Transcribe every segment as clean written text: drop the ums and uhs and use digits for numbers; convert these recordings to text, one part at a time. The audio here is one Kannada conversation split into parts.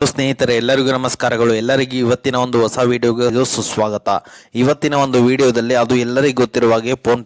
ಸ್ನೇಹಿತರೆ ಎಲ್ಲರಿಗೂ ನಮಸ್ಕಾರಗಳು. ಎಲ್ಲರಿಗೂ ಇವತ್ತಿನ ಒಂದು ಹೊಸ ವಿಡಿಯೋಗೆ ಸುಸ್ವಾಗತ. ಇವತ್ತಿನ ಒಂದು ವಿಡಿಯೋದಲ್ಲಿ ಅದು ಎಲ್ಲರಿಗೂ ಗೊತ್ತಿರುವ ಹಾಗೆ ಫೋನ್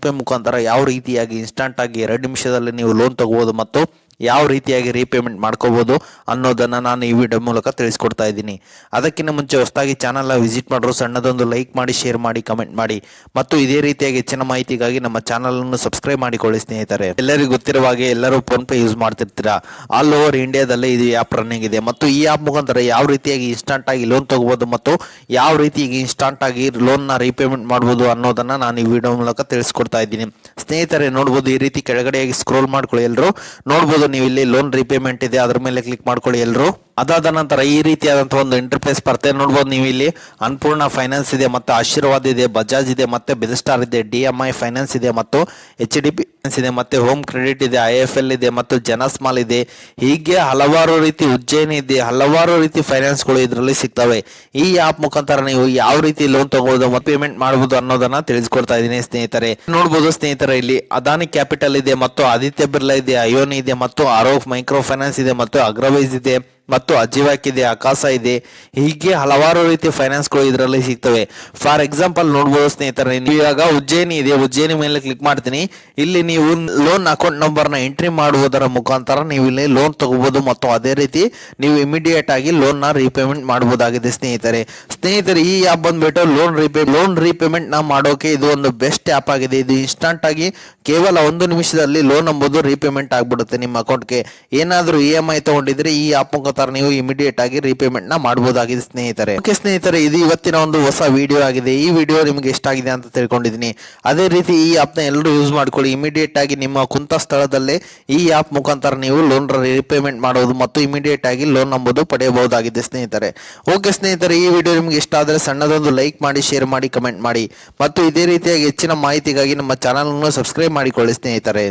ಪೇ ಮುಖಾಂತರ ಯಾವ ರೀತಿಯಾಗಿ ಇನ್ಸ್ಟಂಟ್ ಆಗಿ 2 ನಿಮಿಷದಲ್ಲಿ ನೀವು ಲೋನ್ ತಗೋಬಹುದು ಮತ್ತು ಯಾವ ರೀತಿಯಾಗಿ ರೀಪೇಮೆಂಟ್ ಮಾಡ್ಕೋಬಹುದು ಅನ್ನೋದನ್ನು ನಾನು ಈ ವಿಡಿಯೋ ಮೂಲಕ ತಿಳಿಸ್ಕೊಡ್ತಾ ಇದ್ದೀನಿ. ಅದಕ್ಕಿಂತ ಮುಂಚೆ ಹೊಸದಾಗಿ ಚಾನಲ್ ವಿಸಿಟ್ ಮಾಡೋರು ಸಣ್ಣದೊಂದು ಲೈಕ್ ಮಾಡಿ, ಶೇರ್ ಮಾಡಿ, ಕಮೆಂಟ್ ಮಾಡಿ ಮತ್ತು ಇದೇ ರೀತಿಯಾಗಿ ಹೆಚ್ಚಿನ ಮಾಹಿತಿಗಾಗಿ ನಮ್ಮ ಚಾನಲ್ ಅನ್ನು ಸಬ್ಸ್ಕ್ರೈಬ್ ಮಾಡಿಕೊಳ್ಳಿ. ಸ್ನೇಹಿತರೆ ಎಲ್ಲರಿಗೂ ಗೊತ್ತಿರುವ ಹಾಗೆ ಎಲ್ಲರೂ ಫೋನ್ ಪೇ ಯೂಸ್ ಮಾಡ್ತಿರ್ತೀರಾ. ಆಲ್ ಓವರ್ ಇಂಡಿಯಾದಲ್ಲಿ ಇದು ಆ್ಯಪ್ ರನ್ನಿಂಗ್ ಇದೆ ಮತ್ತು ಈ ಆ್ಯಪ್ ಮುಖಾಂತರ ಯಾವ ರೀತಿಯಾಗಿ ಇನ್ಸ್ಟಂಟ್ ಆಗಿ ಲೋನ್ ತಗೋಬಹುದು ಮತ್ತು ಯಾವ ರೀತಿಯಾಗಿ ಇನ್ಸ್ಟಂಟ್ ಆಗಿ ಲೋನ್ನ ರೀಪೇಮೆಂಟ್ ಮಾಡ್ಬೋದು ಅನ್ನೋದನ್ನ ನಾನು ಈ ವಿಡಿಯೋ ಮೂಲಕ ತಿಳಿಸ್ಕೊಡ್ತಾ ಇದ್ದೀನಿ. ಸ್ನೇಹಿತರೆ ನೋಡ್ಬೋದು, ಈ ರೀತಿ ಕೆಳಗಡೆಯಾಗಿ ಸ್ಕ್ರೋಲ್ ಮಾಡ್ಕೊಳ್ಳಿ. ಎಲ್ಲರೂ ನೋಡ್ಬೋದು, ನೀವು ಇಲ್ಲಿ ಲೋನ್ ರೀಪೇಮೆಂಟ್ ಇದೆ, ಅದರ ಮೇಲೆ ಕ್ಲಿಕ್ ಮಾಡ್ಕೊಳ್ಳಿ ಎಲ್ಲರೂ. ಅದಾದ ನಂತರ ಈ ರೀತಿಯಾದಂತಹ ಒಂದು ಇಂಟರ್ಫೇಸ್ ಬರ್ತದೆ. ನೋಡ್ಬೋದು ನೀವು ಇಲ್ಲಿ ಅನ್ನಪೂರ್ಣ ಫೈನಾನ್ಸ್ ಇದೆ ಮತ್ತು ಆಶೀರ್ವಾದ್ ಇದೆ, ಬಜಾಜ್ ಇದೆ ಮತ್ತೆ ಬೆದಸ್ಟಾರ್ ಇದೆ, DMI ಫೈನಾನ್ಸ್ ಇದೆ ಮತ್ತು HDB ಫೈನಾನ್ಸ್ ಇದೆ ಮತ್ತೆ ಹೋಮ್ ಕ್ರೆಡಿಟ್ ಇದೆ, IFL ಇದೆ ಮತ್ತು ಜನಸ್ಮಾಲ್ ಇದೆ. ಹೀಗೆ ಹಲವಾರು ರೀತಿ ಉಜ್ಜಯಿನಿ ಇದೆ, ಹಲವಾರು ರೀತಿ ಫೈನಾನ್ಸ್ಗಳು ಇದರಲ್ಲಿ ಸಿಗ್ತವೆ. ಈ ಆಪ್ ಮುಖಾಂತರ ನೀವು ಯಾವ ರೀತಿ ಲೋನ್ ತಗೋಬಹುದು ಮತ್ತು ಪೇಮೆಂಟ್ ಮಾಡಬಹುದು ಅನ್ನೋದನ್ನ ತಿಳಿಸ್ಕೊಡ್ತಾ ಇದ್ದೀನಿ ಸ್ನೇಹಿತರೆ. ನೋಡ್ಬೋದು ಸ್ನೇಹಿತರೆ, ಇಲ್ಲಿ ಅದಾನಿ ಕ್ಯಾಪಿಟಲ್ ಇದೆ ಮತ್ತು ಆದಿತ್ಯ ಬಿರ್ಲಾ ಇದೆ, ಅಯೋನಿ ಇದೆ ಮತ್ತು ಆರೋಗ್ ಮೈಕ್ರೋ ಫೈನಾನ್ಸ್ ಇದೆ ಮತ್ತು ಅಗ್ರವೈಸ್ ಇದೆ ಮತ್ತು ಅಜಿವಾಕ್ ಇದೆ, ಆಕಾಶ ಇದೆ. ಹೀಗೆ ಹಲವಾರು ರೀತಿಯ ಫೈನಾನ್ಸ್ಗಳು ಇದರಲ್ಲಿ ಸಿಗ್ತವೆ. ಫಾರ್ ಎಕ್ಸಾಂಪಲ್ ನೋಡ್ಬೋದು ಸ್ನೇಹಿತರೆ, ಇವಾಗ ಉಜ್ಜಯಿನಿ ಇದೆ, ಉಜ್ಜಯಿನಿ ಮೇಲೆ ಕ್ಲಿಕ್ ಮಾಡ್ತೀನಿ. ಇಲ್ಲಿ ನೀವು ಲೋನ್ ಅಕೌಂಟ್ ನಂಬರ್ನ ಎಂಟ್ರಿ ಮಾಡುವುದರ ಮುಖಾಂತರ ನೀವು ಇಲ್ಲಿ ಲೋನ್ ತಗೋಬಹುದು ಮತ್ತು ಅದೇ ರೀತಿ ನೀವು ಇಮಿಡಿಯೇಟ್ ಆಗಿ ಲೋನ್ನ ರೀಪೇಮೆಂಟ್ ಮಾಡಬಹುದಾಗಿದೆ ಸ್ನೇಹಿತರೆ. ಈ ಆ್ಯಪ್ ಬಂದ್ಬಿಟ್ಟು ಲೋನ್ ರೀಪೇಮೆಂಟ್ ನ ಮಾಡೋಕೆ ಇದು ಒಂದು ಬೆಸ್ಟ್ ಆ್ಯಪ್ ಆಗಿದೆ. ಇದು ಇನ್ಸ್ಟಂಟ್ ಆಗಿ ಕೇವಲ 1 ನಿಮಿಷದಲ್ಲಿ ಲೋನ್ ಎಂಬುದು ರೀಪೇಮೆಂಟ್ ಆಗ್ಬಿಡುತ್ತೆ ನಿಮ್ಮ ಅಕೌಂಟ್ಗೆ. ಏನಾದರೂ EMI ತಗೊಂಡಿದ್ರೆ ಈ ಆ್ಯಪ್ ಮುಖಾಂತರ ನೀವು ಇಮಿಡಿಯೇಟ್ ಆಗಿ ರೀಪೇಮೆಂಟ್ ನ ಮಾಡಬಹುದಾಗಿದೆ ಸ್ನೇಹಿತರೆ. ಓಕೆ ಸ್ನೇಹಿತರೆ, ಇದು ಇವತ್ತಿನ ಒಂದು ಹೊಸ ವಿಡಿಯೋ ಆಗಿದೆ. ಈ ವಿಡಿಯೋ ನಿಮಗೆ ಇಷ್ಟ ಆಗಿದೆ ಅಂತ ತಿಳ್ಕೊಂಡಿದ್ದೀನಿ. ಅದೇ ರೀತಿ ಈ ಆಪ್ ನ ಎಲ್ಲರೂ ಯೂಸ್ ಮಾಡ್ಕೊಳ್ಳಿ. ಇಮಿಡಿಯೇಟ್ ಆಗಿ ನಿಮ್ಮ ಕುಂತ ಸ್ಥಳದಲ್ಲೇ ಈ ಆಪ್ ಮುಖಾಂತರ ನೀವು ಲೋನ್ ರೀಪೇಮೆಂಟ್ ಮಾಡೋದು ಮತ್ತು ಇಮಿಡಿಯೇಟ್ ಆಗಿ ಲೋನ್ ಎಂಬುದು ಪಡೆಯಬಹುದಾಗಿದೆ ಸ್ನೇಹಿತರೆ. ಓಕೆ ಸ್ನೇಹಿತರೆ, ಈ ವಿಡಿಯೋ ನಿಮಗೆ ಇಷ್ಟ ಆದರೆ ಸಣ್ಣದೊಂದು ಲೈಕ್ ಮಾಡಿ, ಶೇರ್ ಮಾಡಿ, ಕಮೆಂಟ್ ಮಾಡಿ ಮತ್ತು ಇದೇ ರೀತಿಯಾಗಿ ಹೆಚ್ಚಿನ ಮಾಹಿತಿಗಾಗಿ ನಮ್ಮ ಚಾನಲ್ ಅನ್ನು ಸಬ್ಸ್ಕ್ರೈಬ್ ಮಾಡಿಕೊಳ್ಳಿ ಸ್ನೇಹಿತರೆ.